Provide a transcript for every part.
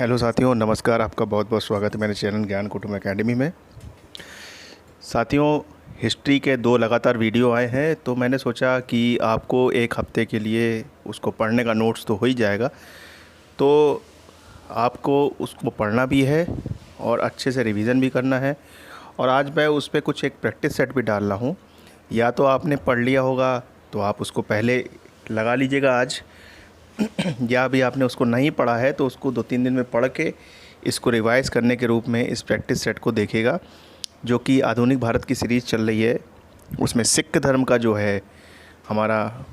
Hello साथियों, नमस्कार। आपका बहुत बहुत स्वागत है मेरे चैनल ज्ञान कुटुंब एकेडमी में। साथियों, हिस्ट्री के 2 लगातार वीडियो आए हैं, तो मैंने सोचा कि आपको एक हफ्ते के लिए उसको पढ़ने का नोट्स तो हो ही जाएगा, तो आपको उसको पढ़ना भी है और अच्छे से रिवीजन भी करना है। और आज मैं उस पर कुछ एक प्रैक्टिस सेट भी डाल रहा हूँ। या तो आपने पढ़ लिया होगा तो आप उसको पहले लगा लीजिएगा आज, या अभी आपने उसको नहीं पढ़ा है तो उसको 2-3 दिन में पढ़ के इसको रिवाइज़ करने के रूप में इस प्रैक्टिस सेट को देखिएगा, जो कि आधुनिक भारत की सीरीज़ चल रही है। उसमें सिख धर्म का जो है हमारा,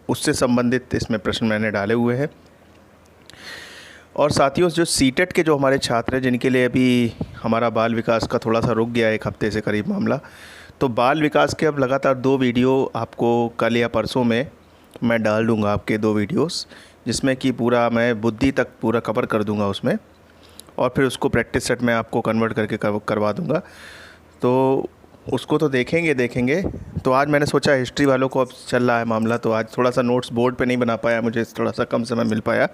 उससे संबंधित इसमें प्रश्न मैंने डाले हुए हैं। और साथियों, जो सीटेट के जो हमारे छात्र हैं जिनके लिए अभी हमारा बाल विकास का थोड़ा सा रुक गया है 1 हफ्ते से करीब मामला, तो बाल विकास के अब लगातार 2 वीडियो आपको कल या परसों में मैं डाल दूँगा, आपके 2 वीडियोस, जिसमें कि पूरा मैं बुद्धि तक पूरा कवर कर दूंगा उसमें, और फिर उसको प्रैक्टिस सेट में आपको कन्वर्ट करके करवा दूंगा। तो उसको तो देखेंगे। तो आज मैंने सोचा, हिस्ट्री वालों को अब चल रहा है मामला, तो आज थोड़ा सा नोट्स बोर्ड पे नहीं बना पाया, मुझे थोड़ा सा कम समय मिल पाया,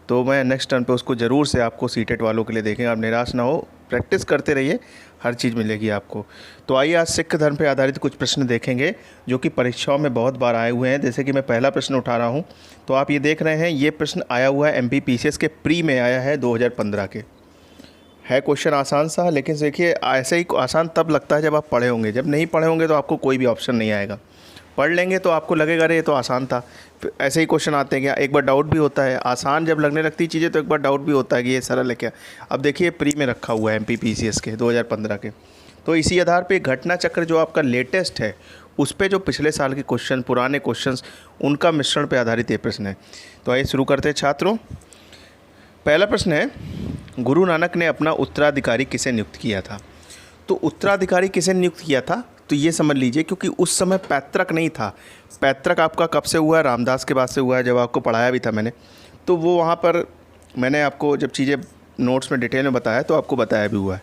तो मैं नेक्स्ट टर्न पे उसको ज़रूर से आपको सीटेट वालों के लिए देखेंगे। आप निराश ना हो, प्रैक्टिस करते रहिए, हर चीज़ मिलेगी आपको। तो आइए आज सिख धर्म पे आधारित कुछ प्रश्न देखेंगे जो कि परीक्षाओं में बहुत बार आए हुए हैं। जैसे कि मैं पहला प्रश्न उठा रहा हूँ, तो आप ये देख रहे हैं, ये प्रश्न आया हुआ है MPPCS के प्री में आया है 2015 के। है क्वेश्चन आसान सा, लेकिन देखिए ऐसे ही आसान तब लगता है जब आप पढ़े होंगे। जब नहीं पढ़े होंगे तो आपको कोई भी ऑप्शन नहीं आएगा। पढ़ लेंगे तो आपको लगेगा अरे ये तो आसान था। ऐसे ही क्वेश्चन आते हैं क्या, एक बार डाउट भी होता है। आसान जब लगने लगती चीज़ें तो एक बार डाउट भी होता है कि ये सरल है क्या। अब देखिए प्री में रखा हुआ है MPPCS के 2015 के, तो इसी आधार पे घटना चक्र जो आपका लेटेस्ट है उस पे जो पिछले साल के क्वेश्चन, पुराने क्वेश्चंस, उनका मिश्रण पे आधारित ये प्रश्न है। तो आइए शुरू करते हैं छात्रों। पहला प्रश्न है, गुरु नानक ने अपना उत्तराधिकारी किसे नियुक्त किया था। तो उत्तराधिकारी किसे नियुक्त किया था, तो ये समझ लीजिए, क्योंकि उस समय पैतृक नहीं था। पैतृक आपका कब से हुआ है, रामदास के बाद से हुआ है, जब आपको पढ़ाया भी था मैंने। तो वो वहाँ पर मैंने आपको जब चीज़ें नोट्स में डिटेल में बताया तो आपको बताया भी हुआ है।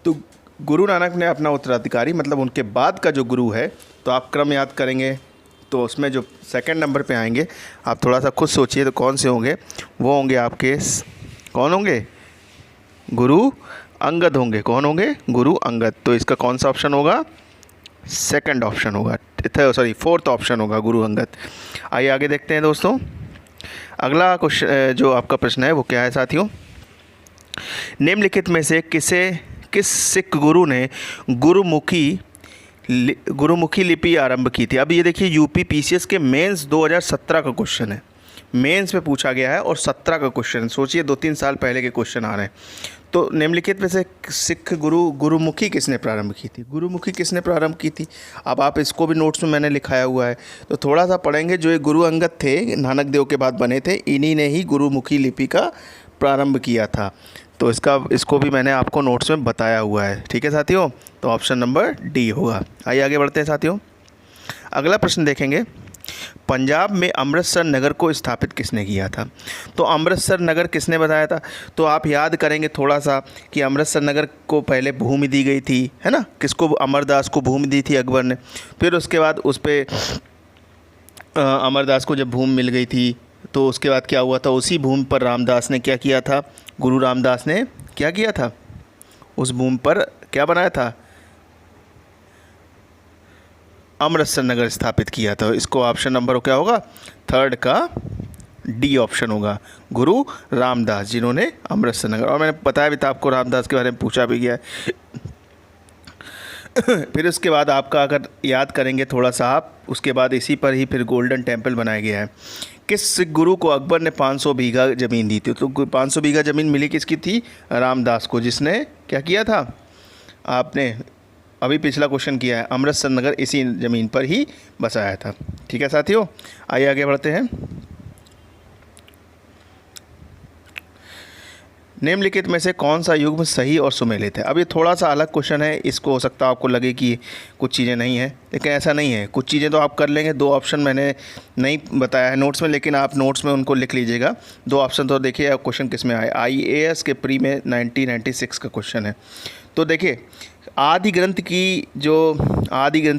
तो गुरु नानक ने अपना उत्तराधिकारी, मतलब उनके बाद का जो गुरु है, तो आप क्रम याद करेंगे तो उसमें जो सेकंड नंबर पे आएंगे, आप थोड़ा सा खुद सोचिए तो कौन से होंगे। वो होंगे आपके, कौन होंगे, गुरु अंगद होंगे। कौन होंगे, गुरु अंगद। तो इसका कौन सा ऑप्शन होगा, सेकंड ऑप्शन होगा, फोर्थ ऑप्शन होगा, गुरु अंगद। आइए आगे देखते हैं दोस्तों। अगला क्वेश्चन जो आपका प्रश्न है वो क्या है साथियों, निम्नलिखित में से किस सिख गुरु ने गुरुमुखी लिपि आरंभ की थी। अब ये देखिए UPPCS के मेंस 2017 का क्वेश्चन है, मेंस में पूछा गया है और 17 का क्वेश्चन। सोचिए 2-3 साल पहले के क्वेश्चन आ रहे हैं। तो निम्नलिखित में से सिख गुरुमुखी किसने प्रारंभ की थी, गुरुमुखी किसने प्रारंभ की थी। अब आप इसको भी नोट्स में मैंने लिखाया हुआ है, तो थोड़ा सा पढ़ेंगे। जो ये गुरु अंगद थे, नानक देव के बाद बने थे, इन्हीं ने ही गुरुमुखी लिपि का प्रारंभ किया था। तो इसको भी मैंने आपको नोट्स में बताया हुआ है। ठीक है साथियों, तो ऑप्शन नंबर डी होगा। आइए आगे बढ़ते हैं साथियों। अगला प्रश्न देखेंगे, पंजाब में अमृतसर नगर को स्थापित किसने किया था। तो अमृतसर नगर किसने बताया था, तो आप याद करेंगे थोड़ा सा कि अमृतसर नगर को पहले भूमि दी गई थी, है ना। किसको, अमरदास को भूमि दी थी अकबर ने। फिर उसके बाद उस पर अमरदास को जब भूमि मिल गई थी तो उसके बाद क्या हुआ था, उसी भूमि पर रामदास ने क्या किया था, गुरु रामदास ने क्या किया था, उस भूमि पर क्या बनाया था, अमृतसर नगर स्थापित किया था। इसको ऑप्शन नंबर क्या होगा, थर्ड का डी ऑप्शन होगा, गुरु रामदास, जिन्होंने अमृतसर नगर। और मैंने बताया भी था आपको, रामदास के बारे में पूछा भी गया है। फिर उसके बाद आपका अगर याद करेंगे थोड़ा सा आप, उसके बाद इसी पर ही फिर गोल्डन टेम्पल बनाया गया है। किस सिख गुरु को अकबर ने 500 बीघा ज़मीन दी थी। तो 500 बीघा ज़मीन मिली किसकी थी, रामदास को, जिसने क्या किया था, आपने अभी पिछला क्वेश्चन किया है, अमृतसर नगर इसी ज़मीन पर ही बसाया था। ठीक है साथियों, आइए आगे बढ़ते हैं। निम्नलिखित में से कौन सा युग्म सही और सुमेलित है। अब ये थोड़ा सा अलग क्वेश्चन है, इसको हो सकता है आपको लगे कि कुछ चीज़ें नहीं है, लेकिन ऐसा नहीं है। कुछ चीज़ें तो आप कर लेंगे। 2 ऑप्शन मैंने नहीं बताया है नोट्स में, लेकिन आप नोट्स में उनको लिख लीजिएगा। 2 ऑप्शन तो देखिए क्वेश्चन किस में आए। IAS के प्री में 1996 का क्वेश्चन है। तो देखिए आदि ग्रंथ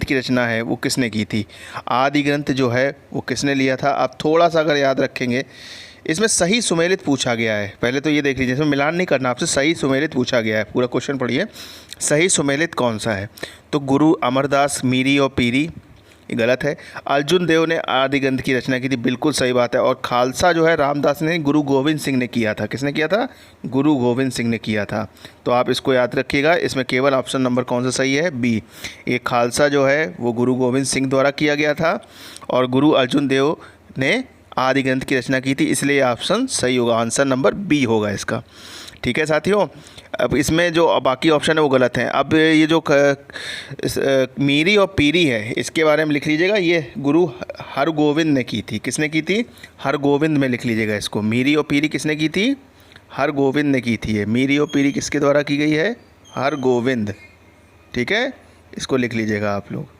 की रचना है वो किसने की थी, आदि ग्रंथ जो है वो किसने लिया था। आप थोड़ा सा अगर याद रखेंगे, इसमें सही सुमेलित पूछा गया है। पहले तो ये देख लीजिए, इसमें मिलान नहीं करना आपसे, सही सुमेलित पूछा गया है। पूरा क्वेश्चन पढ़िए, सही सुमेलित कौन सा है? तो गुरु अमरदास, मीरी और पीरी, ये गलत है। अर्जुन देव ने आदि ग्रंथ की रचना की थी, बिल्कुल सही बात है। और खालसा जो है रामदास ने गुरु गोविंद सिंह ने किया था। किसने किया था? गुरु गोविंद सिंह ने किया था। तो आप इसको याद रखिएगा। इसमें केवल ऑप्शन नंबर कौन सा सही है? बी। ये खालसा जो है वो गुरु गोविंद सिंह द्वारा किया गया था और गुरु अर्जुन देव ने आदि ग्रंथ की रचना की थी, इसलिए ऑप्शन सही होगा। आंसर नंबर बी होगा इसका। ठीक है साथियों। अब इसमें जो बाकी ऑप्शन है वो गलत हैं। अब ये जो मीरी और पीरी है, इसके बारे में लिख लीजिएगा। ये गुरु हरगोविंद ने की थी। किसने की थी? हरगोविंद में लिख लीजिएगा इसको। मीरी और पीरी किसने की थी? हरगोविंद ने की थी। ये मीरी और पीरी किसके द्वारा की गई है? हरगोविंद। ठीक है, इसको लिख लीजिएगा आप लोग।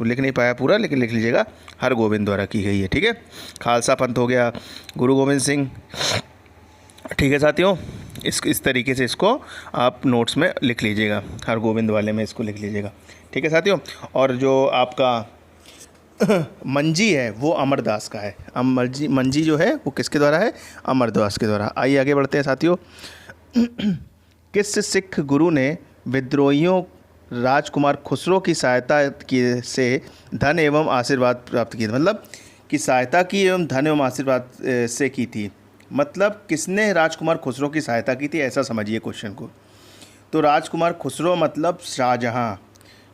लिख नहीं पाया पूरा, लेकिन लिख लीजिएगा, हरगोविंद द्वारा की गई है। ठीक है, खालसा पंथ हो गया गुरु गोविंद सिंह। ठीक है साथियों, इस तरीके से इसको आप नोट्स में लिख लीजिएगा, हरगोविंद वाले में इसको लिख लीजिएगा। ठीक है साथियों। और जो आपका मंजी है वो अमरदास का है। मंजी जो है वो किसके द्वारा है? अमरदास के द्वारा। आइए आगे बढ़ते हैं साथियों। किस सिख गुरु ने विद्रोहियों राजकुमार खुसरो की सहायता की से धन एवं आशीर्वाद प्राप्त किए? मतलब कि सहायता की एवं धन एवं आशीर्वाद से की थी। मतलब किसने राजकुमार खुसरो की सहायता की थी, ऐसा समझिए क्वेश्चन को। तो राजकुमार खुसरो मतलब शाहजहाँ।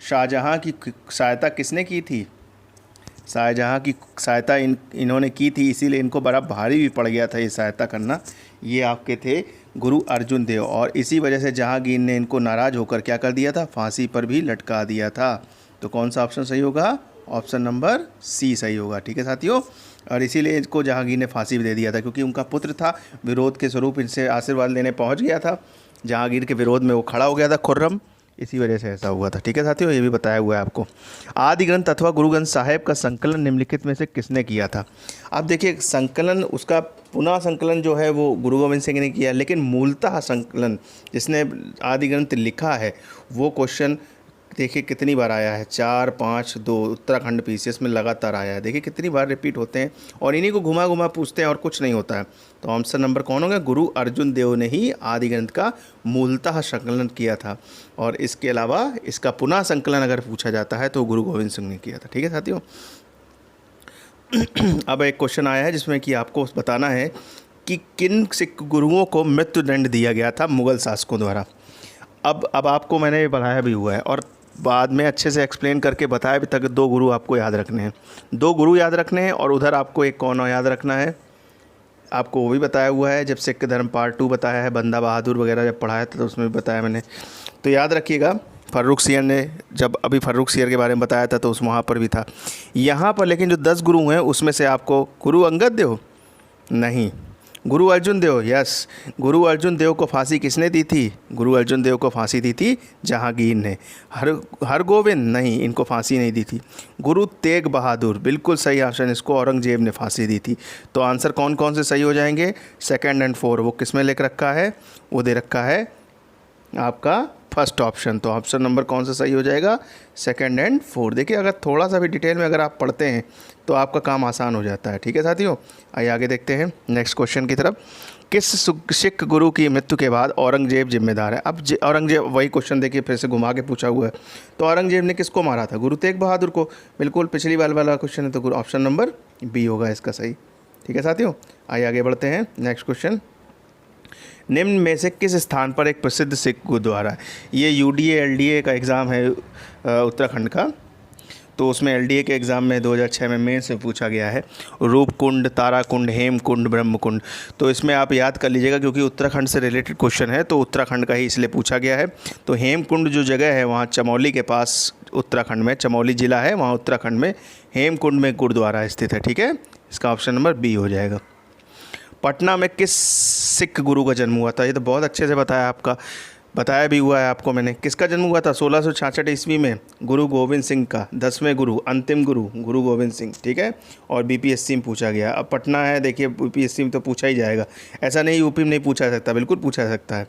शाहजहाँ की सहायता किसने की थी? शाहजहाँ की सहायता इन्होंने की थी, इसीलिए इनको बड़ा भारी भी पड़ गया था ये सहायता करना। ये आपके थे गुरु अर्जुन देव, और इसी वजह से जहांगीर ने इनको नाराज़ होकर क्या कर दिया था? फांसी पर भी लटका दिया था। तो कौन सा ऑप्शन सही होगा? ऑप्शन नंबर सी सही होगा। ठीक है साथियों। और इसीलिए इसको जहांगीर ने फांसी भी दे दिया था, क्योंकि उनका पुत्र था, विरोध के स्वरूप इनसे आशीर्वाद लेने पहुंच गया था। जहांगीर के विरोध में वो खड़ा हो गया था, खुर्रम, इसी वजह से ऐसा हुआ था। ठीक है साथियों, ये भी बताया हुआ है आपको। आदि ग्रंथ अथवा गुरु ग्रंथ साहिब का संकलन निम्नलिखित में से किसने किया था? अब देखिए, संकलन, उसका पुनः संकलन जो है वो गुरु गोविंद सिंह ने किया, लेकिन मूलतः संकलन जिसने आदि ग्रंथ लिखा है वो क्वेश्चन देखिए कितनी बार आया है, 4, 5, 2 उत्तराखंड पीसीएस में लगातार आया है। देखिए कितनी बार रिपीट होते हैं और इन्हीं को घुमा घुमा पूछते हैं और कुछ नहीं होता है। तो आंसर नंबर कौन होगा? गुरु अर्जुन देव ने ही आदि ग्रंथ का मूलतः संकलन किया था, और इसके अलावा इसका पुनः संकलन अगर पूछा जाता है तो गुरु गोविंद सिंह ने किया था। ठीक है साथियों। अब एक क्वेश्चन आया है जिसमें कि आपको बताना है कि किन सिख गुरुओं को मृत्युदंड दिया गया था मुग़ल शासकों द्वारा। अब आपको मैंने बताया भी हुआ है और बाद में अच्छे से एक्सप्लेन करके बताया भी तक। 2 गुरु आपको याद रखने हैं, 2 गुरु याद रखने हैं, और उधर आपको एक कौन याद रखना है, आपको वो भी बताया हुआ है। जब सिख धर्म पार्ट 2 बताया है, बंदा बहादुर वगैरह जब पढ़ाया था तो उसमें भी बताया मैंने। तो याद रखिएगा, फर्रुख सियर ने जब अभी फर्रुख सियर के बारे में बताया था तो उस वहाँ पर भी था। यहाँ पर लेकिन जो 10 गुरु हैं उसमें से आपको गुरु अंगद देव नहीं, गुरु अर्जुन देव, यस, गुरु अर्जुन देव को फांसी किसने दी थी? गुरु अर्जुन देव को फांसी दी थी जहांगीर ने। हरगोविंद नहीं, इनको फांसी नहीं दी थी। गुरु तेग बहादुर, बिल्कुल सही ऑप्शन, इसको औरंगजेब ने फांसी दी थी। तो आंसर कौन कौन से सही हो जाएंगे? 2 और 4 वो किस में लिख रखा है? वो दे रखा है आपका फर्स्ट ऑप्शन। तो ऑप्शन नंबर कौन सा सही हो जाएगा? 2 और 4। देखिए, अगर थोड़ा सा भी डिटेल में अगर आप पढ़ते हैं तो आपका काम आसान हो जाता है। ठीक है साथियों। आइए आगे देखते हैं नेक्स्ट क्वेश्चन की तरफ। किस सिख गुरु की मृत्यु के बाद औरंगजेब जिम्मेदार है? अब औरंगजेब, वही क्वेश्चन देखिए फिर से घुमा के पूछा हुआ है। तो औरंगजेब ने किसको मारा था? गुरु तेग बहादुर को। बिल्कुल पिछली बार वाला क्वेश्चन है, तो ऑप्शन नंबर बी होगा इसका सही। ठीक है साथियों। आइए आगे बढ़ते हैं नेक्स्ट क्वेश्चन। निम्न में से किस स्थान पर एक प्रसिद्ध सिख गुरुद्वारा है? ये UDA LDA का एग्ज़ाम है उत्तराखंड का, तो उसमें LDA के एग्ज़ाम में 2006 में मेन से पूछा गया है। रूपकुंड, ताराकुंड, हेमकुंड, ब्रह्मकुंड। तो इसमें आप याद कर लीजिएगा, क्योंकि उत्तराखंड से रिलेटेड क्वेश्चन है तो उत्तराखंड का ही इसलिए पूछा गया है। तो हेमकुंड जो जगह है वहाँ चमौली के पास, उत्तराखंड में चमौली ज़िला है, वहाँ उत्तराखंड में हेमकुंड में गुरुद्वारा स्थित है। ठीक है, इसका ऑप्शन नंबर बी हो जाएगा। पटना में किस सिख गुरु का जन्म हुआ था? ये तो बहुत अच्छे से बताया भी हुआ है आपको मैंने। किसका जन्म हुआ था? 1666 ईस्वी में गुरु गोविंद सिंह का, 10वें गुरु, अंतिम गुरु गुरु गोविंद सिंह। ठीक है, और BPSC में पूछा गया। अब पटना है, देखिए BPSC में तो पूछा ही जाएगा, ऐसा नहीं यूपी में नहीं पूछा सकता, बिल्कुल पूछा जा सकता है।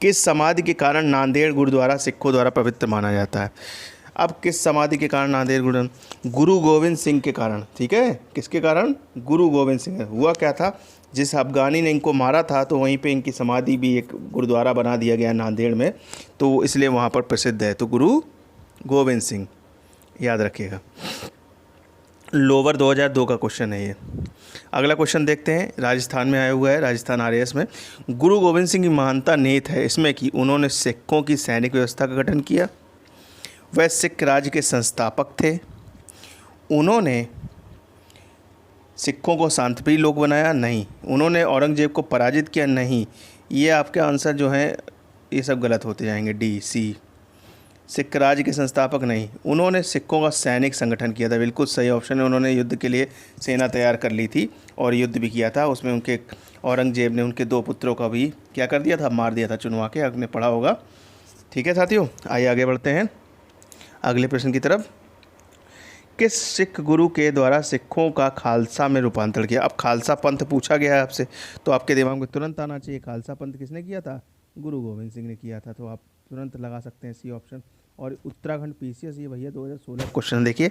किस समाधि के कारण नांदेड़ गुरुद्वारा सिखों द्वारा पवित्र माना जाता है? अब किस समाधि के कारण नांदेड़ गुरु गोविंद सिंह के कारण। ठीक है, किसके कारण? गुरु गोविंद सिंह। हुआ क्या था जिस अफ़गानी ने इनको मारा था तो वहीं पे इनकी समाधि भी एक गुरुद्वारा बना दिया गया नांदेड़ में, तो इसलिए वहाँ पर प्रसिद्ध है। तो गुरु गोविंद सिंह, याद रखिएगा। लोअर 2002 का क्वेश्चन है ये। अगला क्वेश्चन देखते हैं, राजस्थान में आया हुआ है, राजस्थान आरएएस में। गुरु गोविंद सिंह की महानता निहित है इसमें कि उन्होंने सिखों की सैनिक व्यवस्था का गठन किया, वह सिख राज्य के संस्थापक थे, उन्होंने सिखों को शांतिप्रिय लोग बनाया, नहीं, उन्होंने औरंगजेब को पराजित किया, नहीं। ये आपके आंसर जो हैं ये सब गलत होते जाएंगे, डी सी। सिख राज्य के संस्थापक नहीं, उन्होंने सिखों का सैनिक संगठन किया था, बिल्कुल सही ऑप्शन है। उन्होंने युद्ध के लिए सेना तैयार कर ली थी और युद्ध भी किया था। उसमें उनके औरंगजेब ने उनके 2 पुत्रों का भी क्या कर दिया था, मार दिया था चुनवा के, आपने पढ़ा होगा। ठीक है साथियों, आइए आगे बढ़ते हैं अगले प्रश्न की तरफ। किस सिख गुरु के द्वारा सिखों का खालसा में रूपांतरण किया? अब खालसा पंथ पूछा गया है आपसे, तो आपके दिमाग में तुरंत आना चाहिए खालसा पंथ किसने किया था? गुरु गोविंद सिंह ने किया था। तो आप तुरंत लगा सकते हैं सी ऑप्शन। और उत्तराखंड पीसीएस ये भैया 2016 क्वेश्चन देखिए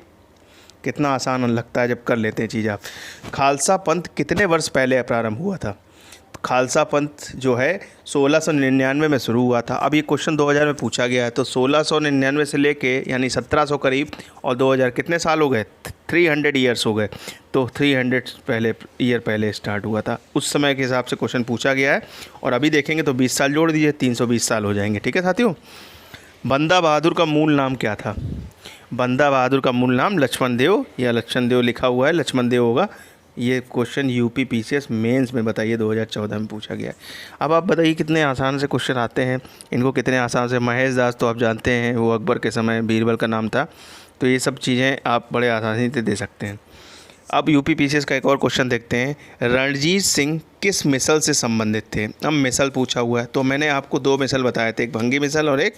कितना आसान लगता है जब कर लेते हैं चीज़ आप। खालसा पंथ कितने वर्ष पहले प्रारंभ हुआ था? खालसा पंथ जो है 1699 में शुरू हुआ था। अब ये क्वेश्चन 2000 में पूछा गया है, तो 1699 से लेके यानी 1700 करीब और 2000 कितने साल हो गए? 300 ईयर्स हो गए। तो 300 ईयर पहले स्टार्ट हुआ था, उस समय के हिसाब से क्वेश्चन पूछा गया है। और अभी देखेंगे तो 20 साल जोड़ दीजिए, 320 साल हो जाएंगे। ठीक है साथियों। बंदा बहादुर का मूल नाम क्या था? बंदा बहादुर का मूल नाम लक्ष्मण देव या लक्ष्मण देव लिखा हुआ है, लक्ष्मण देव होगा। ये क्वेश्चन यूपी पीसीएस मेंस में बताइए 2014 में पूछा गया है। अब आप बताइए कितने आसान से क्वेश्चन आते हैं इनको, कितने आसान से। महेश दास तो आप जानते हैं, वो अकबर के समय बीरबल का नाम था। तो ये सब चीज़ें आप बड़े आसानी से दे सकते हैं। अब यूपी पीसीएस का एक और क्वेश्चन देखते हैं, रणजीत सिंह किस मिसल से संबंधित थे? अब मिसल पूछा हुआ है, तो मैंने आपको 2 मिसल बताए थे, एक भंगी मिसल और एक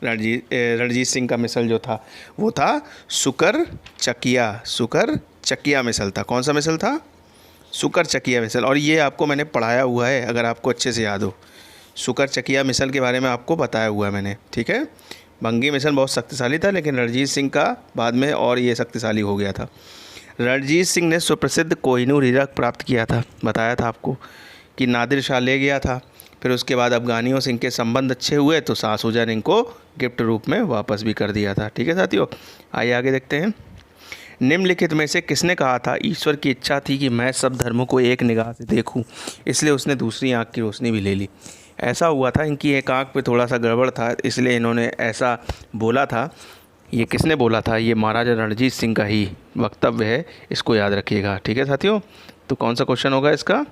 रणजीत सिंह का मिसल जो था वो था सुकर चकिया मिसल था। कौन सा मिसल था? सुकर चकिया मिसल। और ये आपको मैंने पढ़ाया हुआ है, अगर आपको अच्छे से याद हो, सुकर चकिया मिसल के बारे में आपको बताया हुआ है मैंने। ठीक है। भंगी मिसल बहुत शक्तिशाली था, लेकिन रणजीत सिंह का बाद में और ये शक्तिशाली हो गया था। रणजीत सिंह ने सुप्रसिद्ध कोहिनूर हीरा प्राप्त किया था, बताया था आपको कि नादिर शाह ले गया था। फिर उसके बाद अफ़गानियों से इनके संबंध अच्छे हुए तो शाह शुजा ने इनको गिफ्ट रूप में वापस भी कर दिया था। ठीक है साथियों, आइए आगे देखते हैं। निम्नलिखित में से किसने कहा था ईश्वर की इच्छा थी कि मैं सब धर्मों को एक निगाह से देखूं, इसलिए उसने दूसरी आँख की रोशनी भी ले ली? ऐसा हुआ था, इनकी एक आँख पे थोड़ा सा गड़बड़ था, इसलिए इन्होंने ऐसा बोला था। ये किसने बोला था? ये महाराजा रणजीत सिंह का ही वक्तव्य है, इसको याद रखिएगा। ठीक है साथियों। तो कौन सा क्वेश्चन होगा इसका?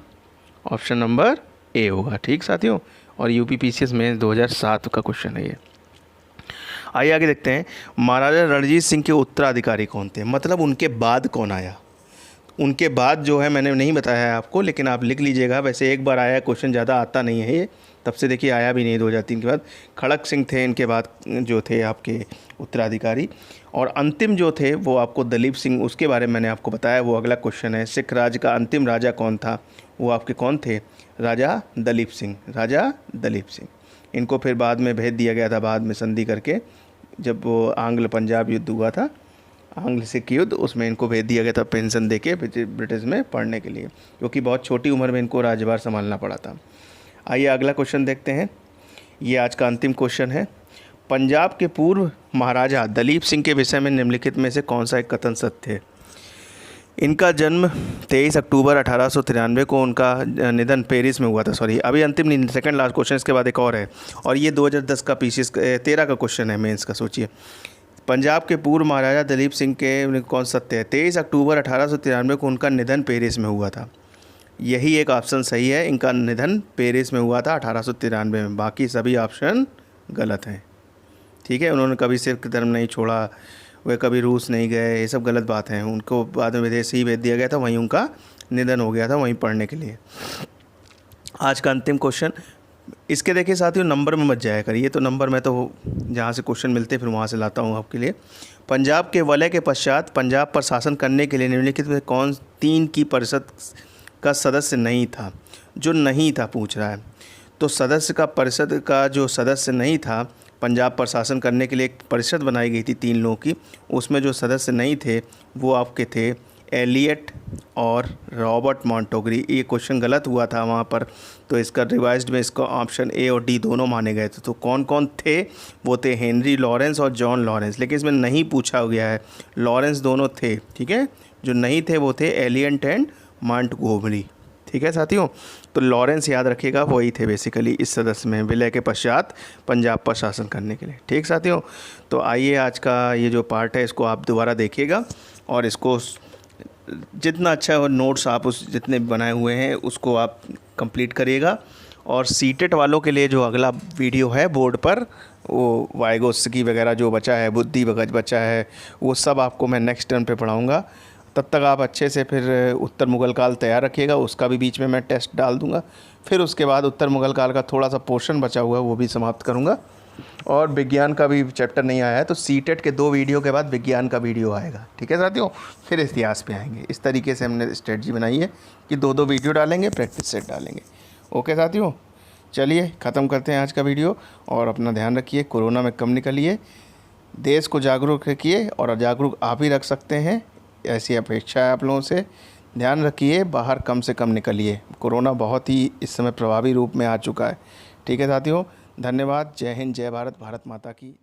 ऑप्शन नंबर ए होगा। ठीक साथियों। और यूपी पीसीएस में 2007 का क्वेश्चन है ये। आइए आगे देखते हैं, महाराजा रणजीत सिंह के उत्तराधिकारी कौन थे? मतलब उनके बाद कौन आया? उनके बाद जो है मैंने नहीं बताया है आपको, लेकिन आप लिख लीजिएगा। वैसे एक बार आया क्वेश्चन, ज़्यादा आता नहीं है ये, तब से देखिए आया भी नहीं। 2003 के बाद खड़क सिंह थे इनके बाद जो थे आपके उत्तराधिकारी। और अंतिम जो थे वो आपको दलीप सिंह, उसके बारे में मैंने आपको बताया, वो अगला क्वेश्चन है। सिख राज का अंतिम राजा कौन था? वो आपके कौन थे? राजा दलीप सिंह। इनको फिर बाद में भेज दिया गया था, बाद में संधि करके, जब वो आंग्ल पंजाब युद्ध हुआ था, आंग्ल सिख युद्ध, उसमें इनको भेज दिया गया था पेंशन देके ब्रिटिश में पढ़ने के लिए, क्योंकि बहुत छोटी उम्र में इनको राज्यभार संभालना पड़ा था। आइए अगला क्वेश्चन देखते हैं, ये आज का अंतिम क्वेश्चन है। पंजाब के पूर्व महाराजा दलीप सिंह के विषय में निम्नलिखित में से कौन सा एक कथन सत्य है? इनका जन्म 23 अक्टूबर 1893 को, उनका निधन पेरिस में हुआ था। सॉरी, अभी अंतिम नहीं, सेकंड लास्ट क्वेश्चन, इसके बाद एक और है। और ये 2010 का पीसीएस 13 का क्वेश्चन है मेंस का। सोचिए, पंजाब के पूर्व महाराजा दलीप सिंह के कौन सत्य है? 23 अक्टूबर 1893 को उनका निधन पेरिस में हुआ था। यही एक ऑप्शन सही है, इनका निधन पेरिस में हुआ था 1893 में। बाकी सभी ऑप्शन गलत हैं। ठीक है। उन्होंने कभी सिख धर्म नहीं छोड़ा, वे कभी रूस नहीं गए, ये सब गलत बात है। उनको बाद में विदेश ही भेज दिया गया था, वहीं उनका निधन हो गया था, वहीं पढ़ने के लिए। आज का अंतिम क्वेश्चन, इसके देखिए साथियों, नंबर में मत जाया करिए, तो नंबर में तो जहाँ से क्वेश्चन मिलते फिर वहाँ से लाता हूँ आपके लिए। पंजाब के वलय के पश्चात पंजाब पर शासन करने के लिए निम्नलिखित में कौन 3 की परिषद का सदस्य नहीं था? जो नहीं था पूछ रहा है, तो सदस्य का परिषद का जो सदस्य नहीं था, पंजाब पर शासन करने के लिए एक परिषद बनाई गई थी 3 लोगों की, उसमें जो सदस्य नहीं थे वो आपके थे एलियट और रॉबर्ट मॉन्टगोमरी। ये क्वेश्चन गलत हुआ था वहाँ पर, तो इसका रिवाइज्ड में इसका ऑप्शन ए और डी दोनों माने गए थे। तो कौन कौन थे? वो थे हेनरी लॉरेंस और जॉन लॉरेंस, लेकिन इसमें नहीं पूछा गया है। लॉरेंस दोनों थे, ठीक है। जो नहीं थे वो थे एलियट एंड मॉन्टगोमरी, ठीक है साथियों। तो लॉरेंस याद रखिएगा, वही थे बेसिकली इस सदस्य में विलय के पश्चात पंजाब पर शासन करने के लिए, ठीक साथियों। तो आइए आज का ये जो पार्ट है इसको आप दोबारा देखिएगा और इसको जितना अच्छा हो नोट्स आप उस जितने बनाए हुए हैं उसको आप कंप्लीट करिएगा। और सीटेट वालों के लिए जो अगला वीडियो है बोर्ड पर, वो वाइगोत्स्की वगैरह जो बचा है, बुद्धि बचा है, वो सब आपको मैं नेक्स्ट टर्म पे पढ़ाऊँगा। तब तक आप अच्छे से फिर उत्तर मुग़ल काल तैयार रखिएगा, उसका भी बीच में मैं टेस्ट डाल दूँगा। फिर उसके बाद उत्तर मुग़ल काल का थोड़ा सा पोर्शन बचा हुआ है वो भी समाप्त करूँगा। और विज्ञान का भी चैप्टर नहीं आया है, तो सीटेट के 2 वीडियो के बाद विज्ञान का वीडियो आएगा, ठीक है साथियों। फिर इतिहास पे आएंगे। इस तरीके से हमने स्ट्रेटजी बनाई है कि 2-2 वीडियो डालेंगे, प्रैक्टिस सेट डालेंगे। ओके साथियों, चलिए ख़त्म करते हैं आज का वीडियो। और अपना ध्यान रखिए, कोरोना में कम निकलिए, देश को जागरूक रखिए, और जागरूक आप ही रख सकते हैं, ऐसी अपेक्षा है आप लोगों से। ध्यान रखिए, बाहर कम से कम निकलिए, कोरोना बहुत ही इस समय प्रभावी रूप में आ चुका है, ठीक है साथियों। धन्यवाद। जय हिंद, जय भारत, भारत माता की।